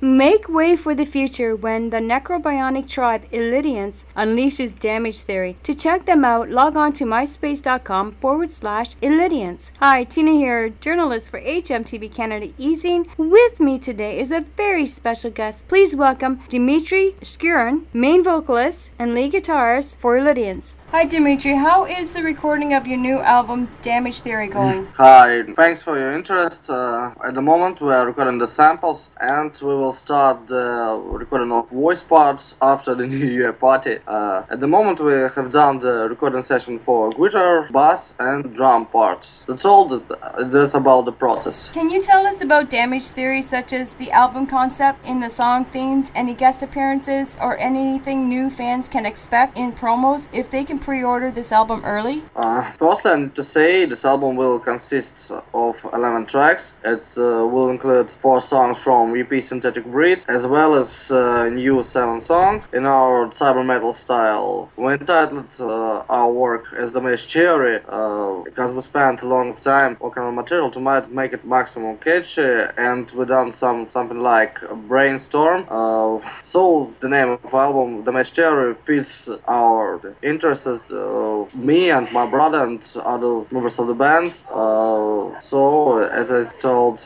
Make way for the future when the necrobionic tribe Illidiance unleashes damage theory. To check them out, log on to myspace.com/Illidiance. Hi, Tina here, journalist for HMTV Canada Easing. With me today is a very special guest. Please welcome Dimitri Skurin, main vocalist and lead guitarist for Illidiance. Hi Dimitri, how is the recording of your new album Damage Theory going? Hi, thanks for your interest. At the moment we are recording the samples and we will start the recording of voice parts after the New Year party. At the moment we have done the recording session for guitar, bass and drum parts. That's all that's about the process. Can you tell us about Damage Theory, such as the album concept, in the song themes, any guest appearances, or anything new fans can expect in promos if they can pre-order this album early? Firstly, I need to say this album will consist of 11 tracks. It will include 4 songs from EP Synthetic Breed, as well as new 7 songs in our cyber metal style. We entitled our work as the Mesh Cherry because we spent a long time working on material to make it maximum catchy, and we done something like a brainstorm. So the name of the album, the Mesh Cherry, fits our interests. Me and my brother and other members of the band. So as I told,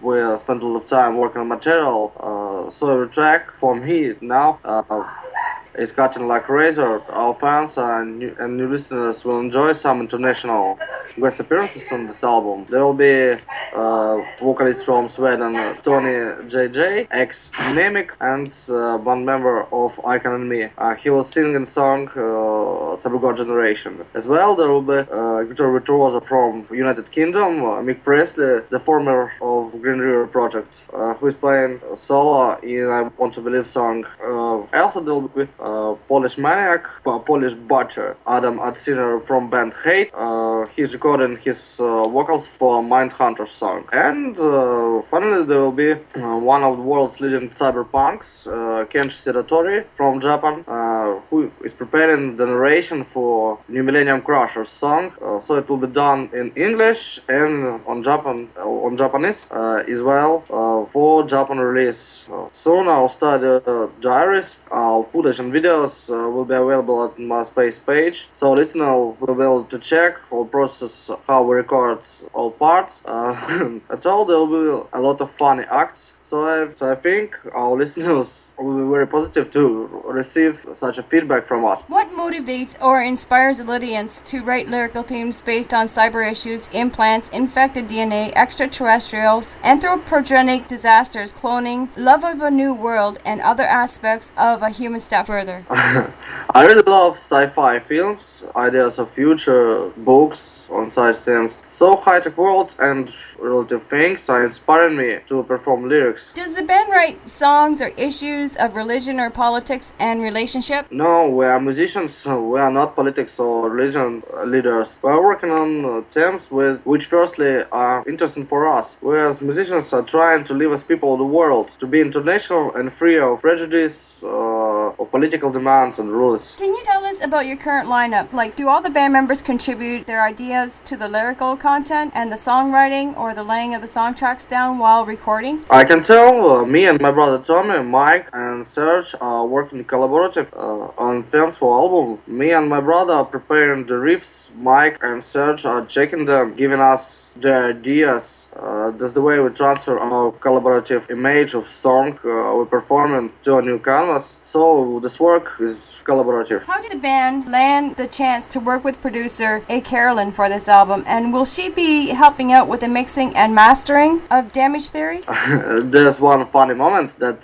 we spent a lot of time working on material. So every track from here now is cutting like a razor. Our fans and new listeners will enjoy some international guest appearances on this album. There will be vocalist from Sweden, Tony JJ, ex-Dynamic, and one member of Icon and Me. He will sing in song Cybergod Generation. As well, there will be guitar virtuoso from United Kingdom, Mick Presley, the former of Green River Project, who is playing solo in I Want to Believe song. Also, there will be Polish Maniac, Polish Butcher, Adam Adsiner from band Hate. He's recording his vocals for Mindhunter song. And finally there will be one of the world's leading cyberpunks, Kenshi Sedatori from Japan, who is preparing the narration for New Millennium Crusher song. So it will be done in English and on Japanese as well for Japan release. Soon our studio diaries, our footage and videos will be available at my MySpace page, so listeners will be able to check all process, how we record all parts. At all, there will be a lot of funny acts, so I think our listeners will be very positive to receive such a feedback from us. What motivates or inspires Illidiance to write lyrical themes based on cyber issues, implants, infected DNA, extraterrestrials, anthropogenic disasters, cloning, love of a new world, and other aspects of a human step further? I really love sci-fi films, ideas of future, books on such themes. So high-tech world and relative things are inspiring me to perform lyrics. Does the band write songs or issues of religion or politics and relationship? No, we are musicians, we are not politics or religion leaders. We are working on themes which firstly are interesting for us. We as musicians are trying to live as people of the world, to be international and free of prejudice, of political demands and rules. Can you tell us about your current lineup? Like, do all the band members contribute their ideas to the lyrical content and the songwriting or the laying of the song tracks down while recording? I can tell me and my brother Tommy, Mike and Serge are working collaborative on themes for album. Me and my brother are preparing the riffs, Mike and Serge are checking them, giving us their ideas. That's the way we transfer our collaborative image of song we're performing to a new canvas. So this work is collaborative. How did the band land the chance to work with producer A. Carolyn for this album, and will she be helping out with the mixing and mastering of Damage Theory? There's one funny moment that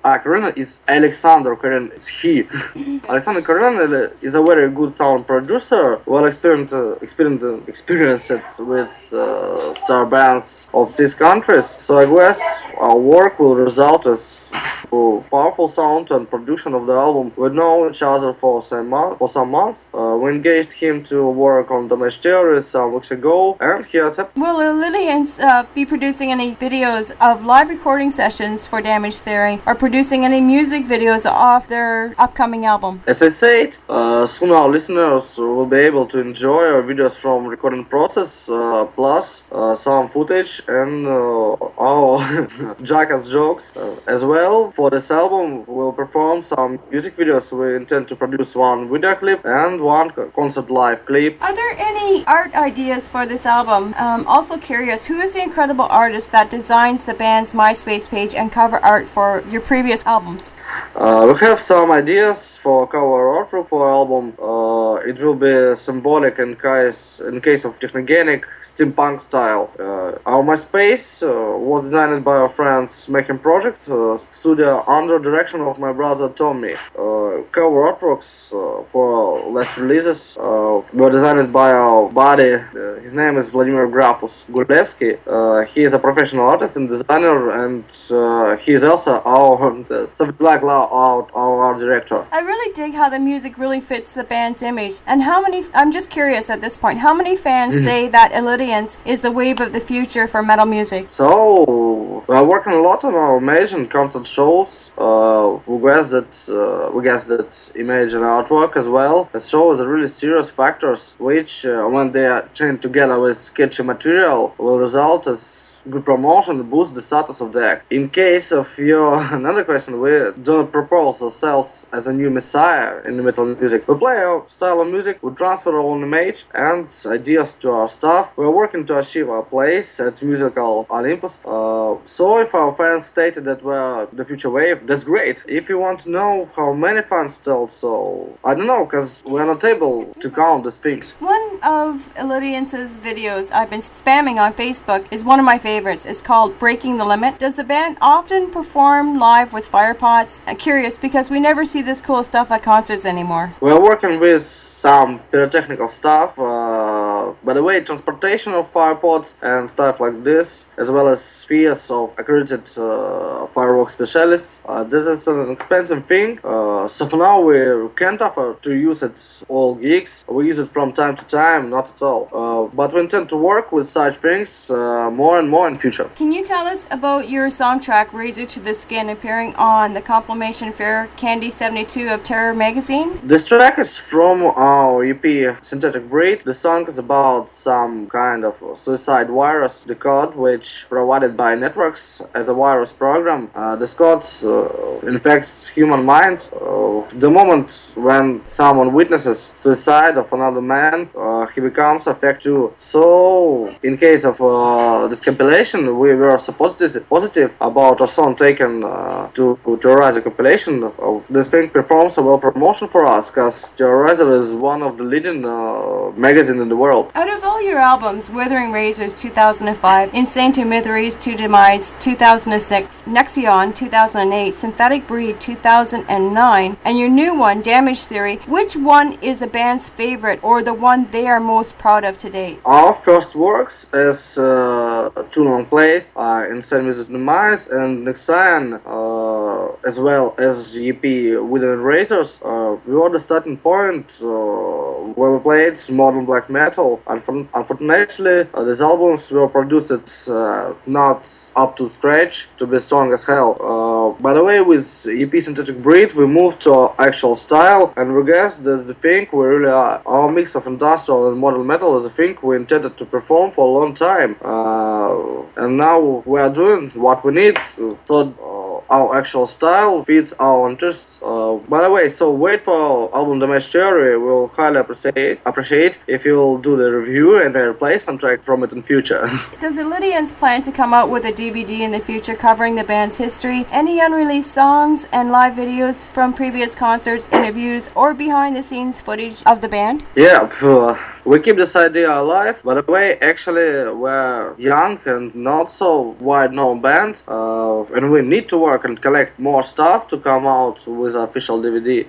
Carolyn is Alexander Carolyn. It's he. Alexander Carolyn is a very good sound producer, well experienced with star bands of these countries. So I guess our work will result as powerful sound and production of the album. We know each other for some months. We engaged him to work on Damage Theory some weeks ago, and he accepted. Will Illidiance be producing any videos of live recording sessions for Damage Theory, or producing any music videos off their upcoming album? As I said, soon our listeners will be able to enjoy our videos from recording process, plus some footage and our Jackals jokes as well. For this album, we'll perform some music videos. We intend to produce one video clip and one concert live clip. Are there any art ideas for this album? Also curious, who is the incredible artist that designs the band's MySpace page and cover art for your previous albums? We have some ideas for cover artwork for our album. It will be symbolic in case of technogenic steampunk style. Our MySpace was designed by our friends Making Project studio under direction of my brother Tommy. Cover artworks for last releases were designed by our buddy. His name is Vladimir Grafus Gulevsky. He is a professional artist and designer, and he is also our art director. I really dig how the music really fits the band's image. And I'm just curious at this point, how many fans say that Illidiance is the wave of the future for metal music? So we are working a lot on our image and concert shows. We guess that image and artwork as well. The show is a really serious factors, which when they are chained together with sketchy material, will result as good promotion and boost the status of the act. In case of your another question, we don't propose ourselves as a new messiah in the metal music. We play our style of music, we transfer our own image and ideas to our staff. We are working to achieve our place at musical Olympus. So if our fans stated that we're the future wave, that's great. If you want to know how many fans told, so I don't know, because we're not able to count these things. One of Illidiance's videos I've been spamming on Facebook is one of my favorites. It's called Breaking the Limit. Does the band often perform live with fire pots? I'm curious because we never see this cool stuff at concerts anymore. We're working with some pyrotechnical stuff. By the way, transportation of fire pots and stuff like this, as well as spheres of accredited fireworks specialists. This is an expensive thing. So for now we can't afford to use it all gigs. We use it from time to time, not at all. But we intend to work with such things more and more in future. Can you tell us about your song track Razor to the Skin appearing on the compilation fair Candy 72 of Terror magazine? This track is from our EP Synthetic Breed. The song is about some kind of suicide virus, the code which provided by networks as a virus program. This code infects human mind. The moment when someone witnesses suicide of another man, he becomes affected too. So in case of this compilation, we were so positive about a song taken to Terrorize the compilation. This thing performs a well promotion for us, because Terrorizer is one of the leading magazines in the world. Out of all your albums, Withering Razors 2005, Insane to Miseries to Demise 2006, Nexion 2008, Synthetic Breed 2009, and your new one, Damage Theory, which one is the band's favorite or the one they are most proud of to date? Our first works is two long plays, Insane Miseries to Demise and Nexion, as well as EP Withering Razors. We were the starting point where we played modern black metal. Unfortunately, these albums were produced not up to scratch to be strong as hell. By the way, with EP Synthetic Breed, we moved to actual style, and we guess that's the thing we really are. Our mix of industrial and modern metal is a thing we intended to perform for a long time, and now we are doing what we need. So our actual style fits our interests. By the way, so wait for our album Damage Theory. We'll highly appreciate if you'll do the review and play soundtrack from it in future. Does Illidiance plan to come out with a DVD in the future covering the band's history, any unreleased songs and live videos from previous concerts, interviews, or behind the scenes footage of the band? Yeah, We keep this idea alive. By the way, actually, we're young and not so wide-known band, and we need to work and collect more stuff to come out with official DVD.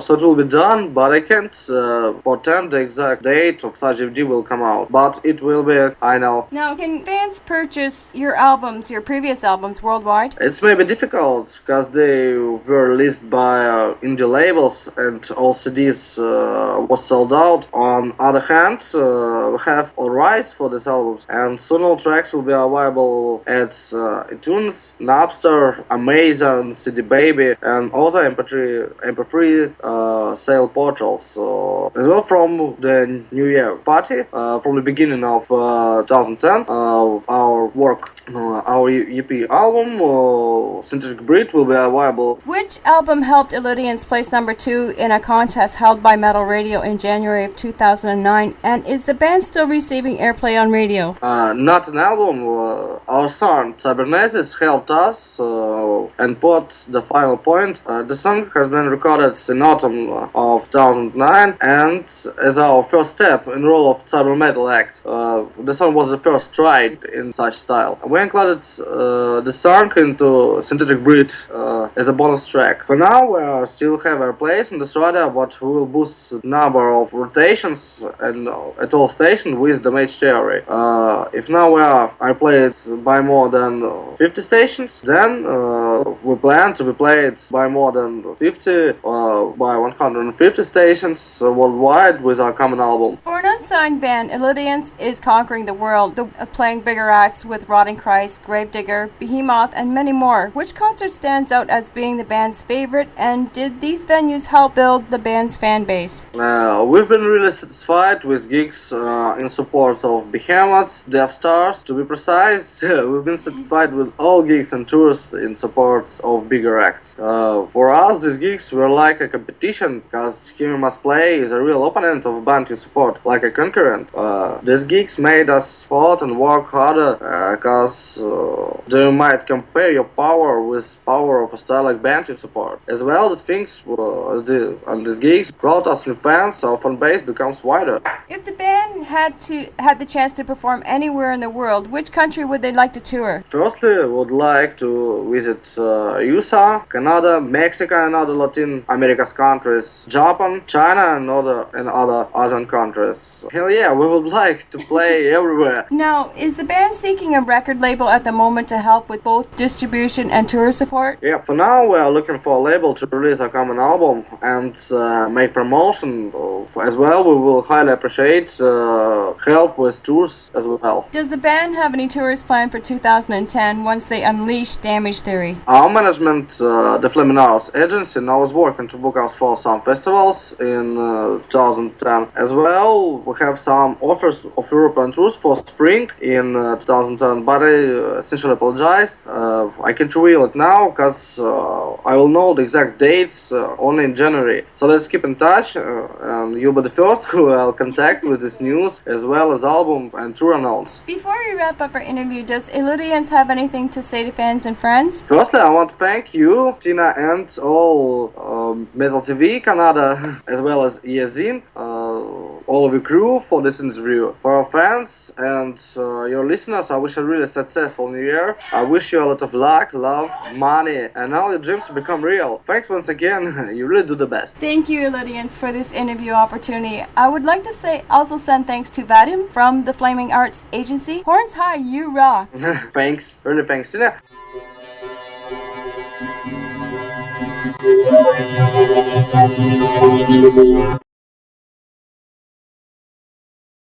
So it will be done, but I can't pretend the exact date of such DVD will come out. But it will be, I know. Now, can fans purchase your albums, your previous albums, worldwide? It's maybe difficult because they were released by indie labels and all CDs was sold out. On other hand, we have all rights for these albums, and soon all tracks will be available at iTunes, Napster, Amazon, CD Baby, and other MP3 sale portals. As well from the New Year party, from the beginning of 2010, our work, our EP album, Synthetic Breed, will be available. Which album helped Illidiance place number 2 in a contest held by Metal Radio in January of 2009, and is the band still receiving airplay on radio? Not an album. Our song Cybernesis helped us and put the final point. The song has been recorded in autumn of 2009 and as our first step in role of cyber metal act. The song was the first try in such style. We included the song into Synthetic Breed as a bonus track. For now, we still have our place in this radio, but we will boost the number of rotations and at all stations with the match theory. If now we are played by more than 50 stations, then we plan to be played by more than 50 by 150 stations worldwide with our common album. For an unsigned band, Illidiance is conquering the world, playing bigger acts with Rotting Christ, Gravedigger, Behemoth, and many more. Which concert stands out as being the band's favorite, and did these venues help build the band's fan base? We've been really satisfied with gigs in support of Behemoths, Death Stars. To be precise, we've been satisfied with all gigs and tours in support of bigger acts. For us, these gigs were like a competition, because He Must Play is a real opponent of a band you support, like a concurrent. These gigs made us thought and work harder, because you might compare your power with power of a style like band you support. As well, the things and these gigs brought us new fans, so our fan base becomes wider. If the band had the chance to perform anywhere in the world, which country would they like to tour? Firstly, we would like to visit USA, Canada, Mexico, and other Latin America's countries, Japan, China, and other Asian countries. Hell yeah, we would like to play everywhere. Now, is the band seeking a record label at the moment to help with both distribution and tour support? Yeah, for now we are looking for a label to release a common album and make promotion. As well, we will highly appreciate help with tours as well. Does the band have any tours planned for 2010 once they unleash Damage Theory? Our management, the Flaming Arts Agency, now is working to book us for some festivals in 2010. As well, we have some offers of European tours for spring in 2010, but I essentially apologize. I can't reveal it now because I will know the exact dates only in January. So let's keep in touch, and you'll be the first who I'll contact with this news as well as album and tour announce. Before we wrap up our interview, does Illidiance have anything to say to fans and friends? Firstly, I want to thank you, Tina, and all Metal TV Canada as well as ESN, all of your crew for this interview. For our fans and your listeners, I wish you a really successful new year. I wish you a lot of luck, love, money, and all your dreams to become real. Thanks once again, you really do the best. Thank you, Illidiance, for this interview opportunity. I would like to also send thanks to Vadim from the Flaming Arts Agency. Horns high, you rock. Thanks, really thanks, Tina.